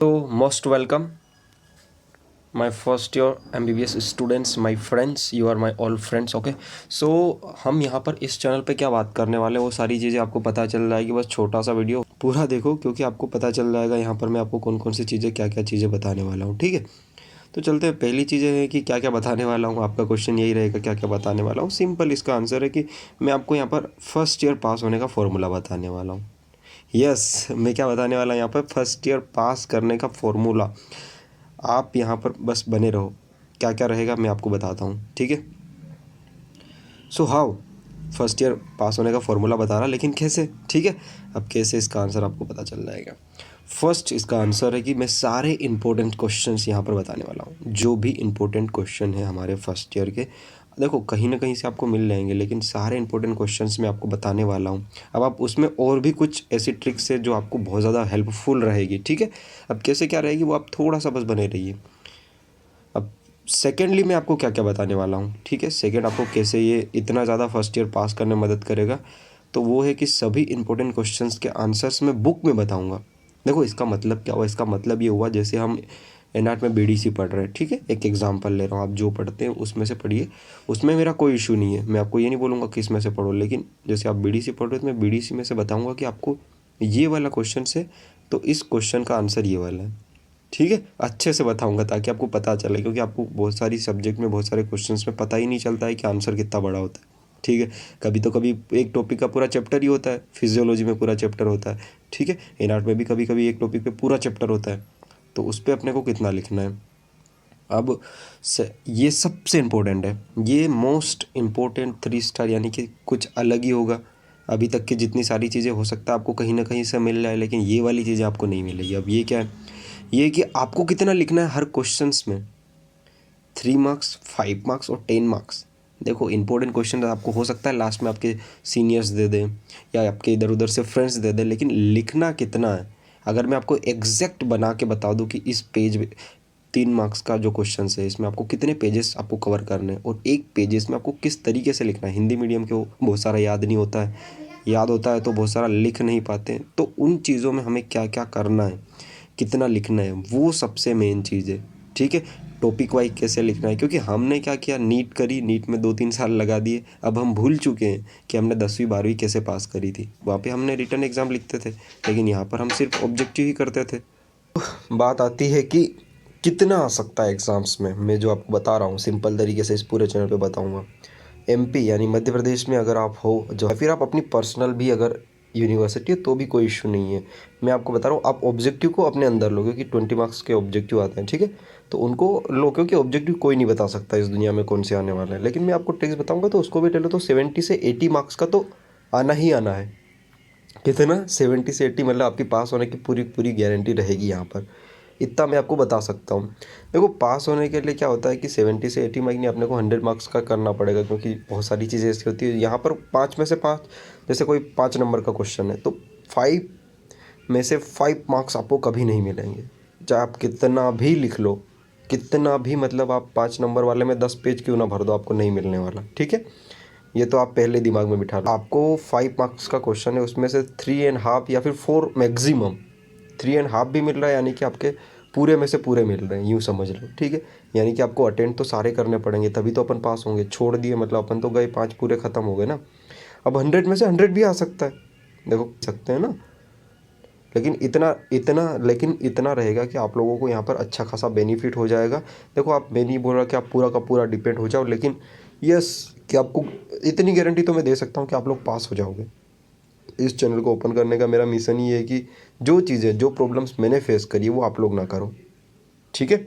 So, most welcome, my first year MBBS students, my friends, you are my all friends, okay? So, हम यहाँ पर इस channel पे क्या बात करने वाले हैं वो सारी चीज़ें आपको पता चल जाएगी। बस छोटा सा वीडियो पूरा देखो क्योंकि आपको पता चल जाएगा यहाँ पर मैं आपको कौन कौन सी चीज़ें क्या क्या चीज़ें बताने वाला हूँ, ठीक है? तो चलते हैं। पहली चीज़ें है कि क्या क्या बताने वाला हूँ। आपका क्वेश्चन यही रहेगा क्या क्या बताने वाला हूँ। सिंपल इसका आंसर है कि मैं आपको यहाँ पर फर्स्ट ईयर पास होने का फॉर्मूला बताने वाला हूँ। यस, मैं क्या बताने वाला हूँ यहाँ पर फर्स्ट ईयर पास करने का फॉर्मूला। आप यहाँ पर बस बने रहो, क्या क्या रहेगा मैं आपको बताता हूँ, ठीक है? सो हाउ फर्स्ट ईयर पास होने का फॉर्मूला बता रहा, लेकिन कैसे, ठीक है? अब कैसे इसका आंसर आपको पता चल जाएगा। फर्स्ट इसका आंसर है कि मैं सारे इंपॉर्टेंट क्वेश्चंस यहाँ पर बताने वाला हूँ। जो भी इंपॉर्टेंट क्वेश्चन है हमारे फर्स्ट ईयर के, देखो कहीं ना कहीं से आपको मिल जाएंगे, लेकिन सारे इंपॉर्टेंट क्वेश्चंस मैं आपको बताने वाला हूँ। अब आप उसमें और भी कुछ ऐसी ट्रिक्स है जो आपको बहुत ज़्यादा हेल्पफुल रहेगी, ठीक है? अब कैसे क्या रहेगी वो आप थोड़ा सा बस बने रहिए। अब सेकेंडली मैं आपको क्या क्या बताने वाला हूँ, ठीक है? सेकेंड आपको कैसे ये इतना ज़्यादा फर्स्ट ईयर पास करने में मदद करेगा, तो वो है कि सभी इंपॉर्टेंट क्वेश्चंस के आंसर्स मैं बुक में बताऊँगा। देखो इसका मतलब क्या हुआ, इसका मतलब ये हुआ जैसे हम एनआर्ट में बीडीसी पढ़ रहे हैं, ठीक है? एक एग्जांपल ले रहा हूँ, आप जो पढ़ते हैं उसमें से पढ़िए, उसमें मेरा कोई इशू नहीं है। मैं आपको ये नहीं बोलूँगा कि इसमें से पढ़ो, लेकिन जैसे आप बीडीसी पढ़ रहे हो तो मैं बीडीसी में से बताऊँगा कि आपको ये वाला क्वेश्चन से, तो इस क्वेश्चन का आंसर ये वाला है, ठीक है? अच्छे से बताऊंगा ताकि आपको पता चले, क्योंकि आपको बहुत सारी सब्जेक्ट में बहुत सारे क्वेश्चंस में पता ही नहीं चलता है कि आंसर कितना बड़ा होता है, ठीक है? कभी एक टॉपिक का पूरा चैप्टर ही होता है, फिजियोलॉजी में पूरा चैप्टर होता है, ठीक है? एनआर्ट में भी कभी कभी एक टॉपिक पे पूरा चैप्टर होता है, तो उस पर अपने को कितना लिखना है। अब ये सबसे इम्पोर्टेंट है, ये मोस्ट इम्पोर्टेंट 3 स्टार, यानी कि कुछ अलग ही होगा। अभी तक की जितनी सारी चीज़ें हो सकता है आपको कहीं ना कहीं से मिल जाए, लेकिन ये वाली चीज़ें आपको नहीं मिलेगी। अब ये क्या है, ये कि आपको कितना लिखना है हर क्वेश्चंस में। 3 मार्क्स, 5 मार्क्स और 10 मार्क्स। देखो इंपॉर्टेंट क्वेश्चन आपको हो सकता है लास्ट में आपके सीनियर्स दे दें या आपके इधर उधर से फ्रेंड्स दे दें, लेकिन लिखना कितना है। अगर मैं आपको एग्जैक्ट बना के बता दूं कि इस पेज में 3 मार्क्स का जो क्वेश्चन है इसमें आपको कितने पेजेस आपको कवर करने हैं और एक पेजेस में आपको किस तरीके से लिखना है। हिंदी मीडियम के वो बहुत सारा याद नहीं होता है, याद होता है तो बहुत सारा लिख नहीं पाते हैं, तो उन चीज़ों में हमें क्या क्या करना है, कितना लिखना है, वो सबसे मेन चीज़ है, ठीक है? टॉपिक वाइज कैसे लिखना है, क्योंकि हमने क्या किया, नीट करी, नीट में 2-3 साल लगा दिए। अब हम भूल चुके हैं कि हमने 10वीं 12वीं कैसे पास करी थी। वहाँ पे हमने रिटर्न एग्ज़ाम लिखते थे, लेकिन यहाँ पर हम सिर्फ ऑब्जेक्टिव ही करते थे। बात आती है कि कितना आ सकता है एग्ज़ाम्स में। मैं जो आपको बता रहा हूँ सिंपल तरीके से इस पूरे चैनल पे बताऊँगा। एमपी यानी मध्य प्रदेश में अगर आप हो, जो फिर आप अपनी पर्सनल भी अगर यूनिवर्सिटी है तो भी कोई इशू नहीं है। मैं आपको बता रहा हूँ, आप ऑब्जेक्टिव को अपने अंदर लो, क्योंकि 20 मार्क्स के ऑब्जेक्टिव आते हैं, ठीक है? तो उनको लो, क्योंकि ऑब्जेक्टिव कोई नहीं बता सकता इस दुनिया में कौन से आने वाले हैं। लेकिन मैं आपको ट्रिक्स बताऊंगा तो उसको भी टेलो, तो 70 से 80 मार्क्स का तो आना ही आना है। कितना? 70 से 80, मतलब आपकी पास होने की पूरी पूरी गारंटी रहेगी यहाँ पर। इतना मैं आपको बता सकता हूँ। देखो पास होने के लिए क्या होता है कि 70 से 80 मार्क नहीं, अपने को 100 मार्क्स का करना पड़ेगा, क्योंकि बहुत सारी चीज़ें ऐसी होती है यहाँ पर 5 में से 5, जैसे कोई 5 नंबर का क्वेश्चन है तो 5 में से 5 मार्क्स आपको कभी नहीं मिलेंगे, चाहे आप कितना भी लिख लो, कितना भी, मतलब आप 5 नंबर वाले में 10 पेज क्यों ना भर दो, आपको नहीं मिलने वाला, ठीक है? ये तो आप पहले दिमाग में बिठा लो। आपको 5 मार्क्स का क्वेश्चन है, उसमें से 3.5 या फिर 4 मैक्सिमम, 3.5 भी मिल रहा है, यानी कि आपके पूरे में से पूरे मिल रहे हैं, यूँ समझ लो, ठीक है? यानी कि आपको अटेंड तो सारे करने पड़ेंगे, तभी तो अपन पास होंगे। छोड़ दिए मतलब अपन तो गए, 5 पूरे ख़त्म हो गए ना। अब 100 में से 100 भी आ सकता है, देखो सकते हैं ना। लेकिन इतना रहेगा कि आप लोगों को यहाँ पर अच्छा खासा बेनिफिट हो जाएगा। देखो आप, मैं नहीं बोल रहा कि आप पूरा का पूरा डिपेंड हो जाओ, लेकिन यस, कि आपको इतनी गारंटी तो मैं दे सकता हूँ कि आप लोग पास हो जाओगे। इस चैनल को ओपन करने का मेरा मिशन ही है कि जो चीज़ें, जो प्रॉब्लम्स मैंने फेस करी है वो आप लोग ना करो, ठीक है?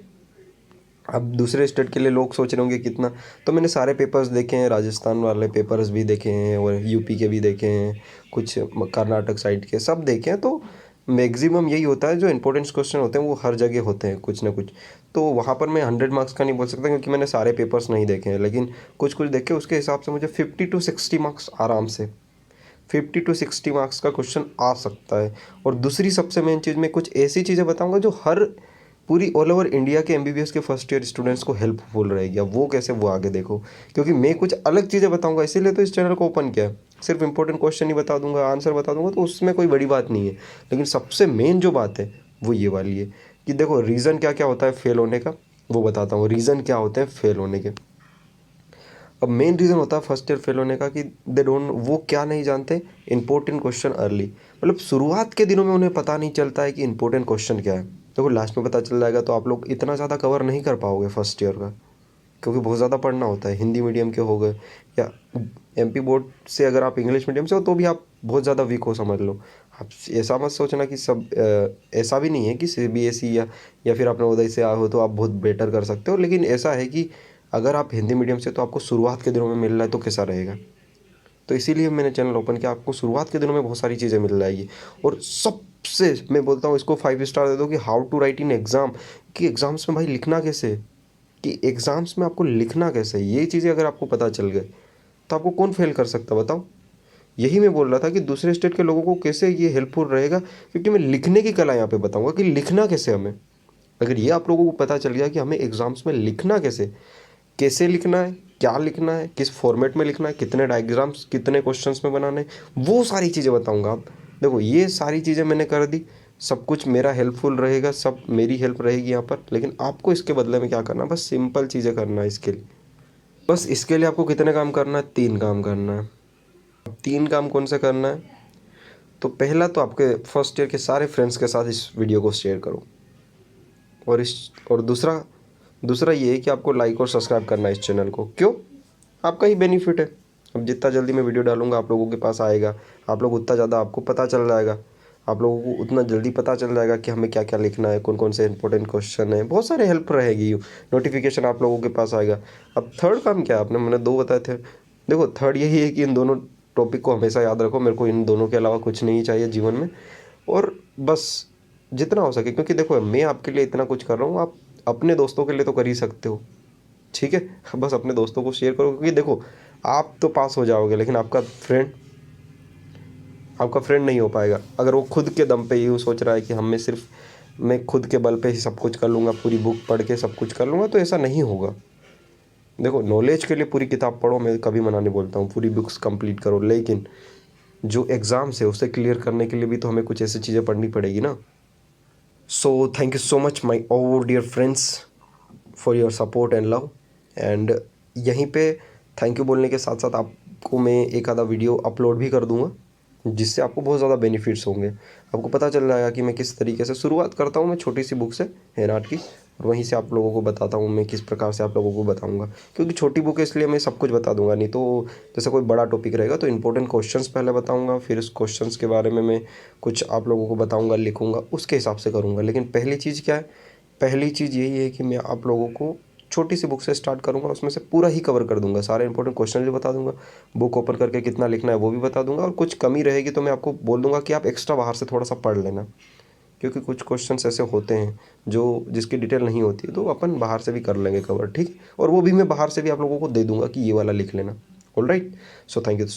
अब दूसरे स्टेट के लिए लोग सोच रहे होंगे कितना, तो मैंने सारे पेपर्स देखे हैं, राजस्थान वाले पेपर्स भी देखे हैं और यूपी के भी देखे हैं, कुछ कर्नाटक साइड के सब देखे हैं। तो मैक्सिमम यही होता है, जो इंपॉर्टेंट क्वेश्चन होते हैं वो हर जगह होते हैं कुछ ना कुछ। तो वहाँ पर मैं 100 मार्क्स का नहीं बोल सकता, क्योंकि मैंने सारे पेपर्स नहीं देखे हैं, लेकिन कुछ कुछ देखे, उसके हिसाब से मुझे 50 to 60 मार्क्स आराम से, 50 to 60 मार्क्स का क्वेश्चन आ सकता है। और दूसरी सबसे मेन चीज़, मैं कुछ ऐसी चीज़ें बताऊंगा जो हर पूरी ऑल ओवर इंडिया के एमबीबीएस के फर्स्ट ईयर स्टूडेंट्स को हेल्पफुल रहेगी। अब वो कैसे, वो आगे देखो, क्योंकि मैं कुछ अलग चीज़ें बताऊंगा, इसीलिए तो इस चैनल को ओपन किया है। सिर्फ इंपॉर्टेंट क्वेश्चन ही बता दूंगा, आंसर बता दूंगा, तो उसमें कोई बड़ी बात नहीं है, लेकिन सबसे मेन जो बात है वो ये वाली है कि देखो रीज़न क्या क्या होता है फेल होने का, वो बताता हूँ। रीज़न क्या होते हैं फेल होने के। अब मेन रीज़न होता है फर्स्ट ईयर फेल होने का कि दे डोंट, वो क्या नहीं जानते, इंपॉर्टेंट क्वेश्चन अर्ली। मतलब शुरुआत के दिनों में उन्हें पता नहीं चलता है कि इंपॉर्टेंट क्वेश्चन क्या है। देखो लास्ट में पता चल जाएगा तो आप लोग इतना ज़्यादा कवर नहीं कर पाओगे फर्स्ट ईयर का, क्योंकि बहुत ज़्यादा पढ़ना होता है। हिंदी मीडियम के हो गए या एमपी बोर्ड से अगर आप इंग्लिश मीडियम से हो तो भी आप बहुत ज़्यादा वीक हो, समझ लो। आप ऐसा मत सोचना कि सब ऐसा भी नहीं है कि सीबीएसई या फिर आप नवोदय से आए हो तो आप बहुत बेटर कर सकते हो, लेकिन ऐसा है कि अगर आप हिंदी मीडियम से तो आपको शुरुआत के दिनों में मिल रहा है तो कैसा रहेगा। तो इसीलिए मैंने चैनल ओपन किया, आपको शुरुआत के दिनों में बहुत सारी चीज़ें मिल जाएगी। और सबसे मैं बोलता हूँ इसको 5 स्टार दे दो कि how to write in exam, कि एग्ज़ाम्स में भाई लिखना कैसे, कि एग्ज़ाम्स में आपको लिखना कैसे, ये चीज़ें अगर आपको पता चल गए तो आपको कौन फेल कर सकता बताओ। यही मैं बोल रहा था कि दूसरे स्टेट के लोगों को कैसे ये हेल्पफुल रहेगा, क्योंकि मैं लिखने की कला यहाँ पे बताऊंगा कि लिखना कैसे हमें। अगर ये आप लोगों को पता चल गया कि हमें एग्ज़ाम्स में लिखना कैसे, कैसे लिखना है, क्या लिखना है, किस फॉर्मेट में लिखना है, कितने डायग्राम्स कितने क्वेश्चंस में बनाने हैं, वो सारी चीज़ें बताऊंगा। आप देखो ये सारी चीज़ें मैंने कर दी, सब कुछ मेरा हेल्पफुल रहेगा, सब मेरी हेल्प रहेगी यहाँ पर, लेकिन आपको इसके बदले में क्या करना है, बस सिंपल चीज़ें करना है इसके लिए। बस इसके लिए आपको कितने काम करना है, 3 काम करना है। अब 3 काम कौन से करना है, तो पहला तो आपके फर्स्ट ईयर के सारे फ्रेंड्स के साथ इस वीडियो को शेयर करो। और दूसरा दूसरा ये है कि आपको लाइक और सब्सक्राइब करना है इस चैनल को। क्यों? आपका ही बेनिफिट है। अब जितना जल्दी मैं वीडियो डालूंगा आप लोगों के पास आएगा, आप लोग उतना ज़्यादा आपको पता चल जाएगा, आप लोगों को उतना जल्दी पता चल जाएगा कि हमें क्या क्या लिखना है, कौन कौन से इंपॉर्टेंट क्वेश्चन है, बहुत सारे हेल्प रहेगी, नोटिफिकेशन आप लोगों के पास आएगा। अब थर्ड काम क्या है, आपने मैंने 2 बताए थे। देखो थर्ड यही है कि इन दोनों टॉपिक को हमेशा याद रखो, मेरे को इन दोनों के अलावा कुछ नहीं चाहिए जीवन में। और बस जितना हो सके, क्योंकि देखो मैं आपके लिए इतना कुछ कर रहा हूँ, आप अपने दोस्तों के लिए तो कर ही सकते हो, ठीक है। बस अपने दोस्तों को शेयर करो, क्योंकि देखो आप तो पास हो जाओगे लेकिन आपका फ्रेंड नहीं हो पाएगा अगर वो खुद के दम पे ही सोच रहा है कि मैं खुद के बल पे ही सब कुछ कर लूँगा, पूरी बुक पढ़ के सब कुछ कर लूँगा, तो ऐसा नहीं होगा। देखो नॉलेज के लिए पूरी किताब पढ़ो, मैं कभी मना नहीं बोलता हूँ, पूरी बुक्स कंप्लीट करो, लेकिन जो एग्ज़ाम्स है उसे क्लियर करने के लिए भी तो हमें कुछ ऐसी चीज़ें पढ़नी पड़ेगी ना। So thank you so much my all dear friends for your support and love. And यहीं पे थैंक यू बोलने के साथ साथ आपको मैं एक आधा वीडियो अपलोड भी कर दूंगा, जिससे आपको बहुत ज़्यादा बेनिफिट्स होंगे। आपको पता चल जाएगा कि मैं किस तरीके से शुरुआत करता हूँ, मैं छोटी सी बुक से हेनाट की, और वहीं से आप लोगों को बताता हूँ मैं किस प्रकार से आप लोगों को बताऊँगा। क्योंकि छोटी बुक है इसलिए मैं सब कुछ बता दूंगा, नहीं तो जैसे कोई बड़ा टॉपिक रहेगा तो इंपॉर्टेंट क्वेश्चंस पहले बताऊँगा, फिर उस क्वेश्चंस के बारे में मैं कुछ आप लोगों को बताऊँगा, लिखूँगा, उसके हिसाब से करूँगा। लेकिन पहली चीज़ क्या है, पहली चीज़ यही है कि मैं आप लोगों को छोटी सी बुक से स्टार्ट करूँगा, उसमें से पूरा ही कवर कर दूंगा, सारे इंपॉर्टेंट क्वेश्चन भी बता दूंगा, बुक ओपन करके कितना लिखना है वो भी बता दूंगा, और कुछ कमी रहेगी तो मैं आपको बोल दूंगा कि आप एक्स्ट्रा बाहर से थोड़ा सा पढ़ लेना, क्योंकि कुछ क्वेश्चंस ऐसे होते हैं जो जिसकी डिटेल नहीं होती है, तो अपन बाहर से भी कर लेंगे कवर, ठीक। और वो भी मैं बाहर से भी आप लोगों को दे दूंगा कि ये वाला लिख लेना। All right, so thank you.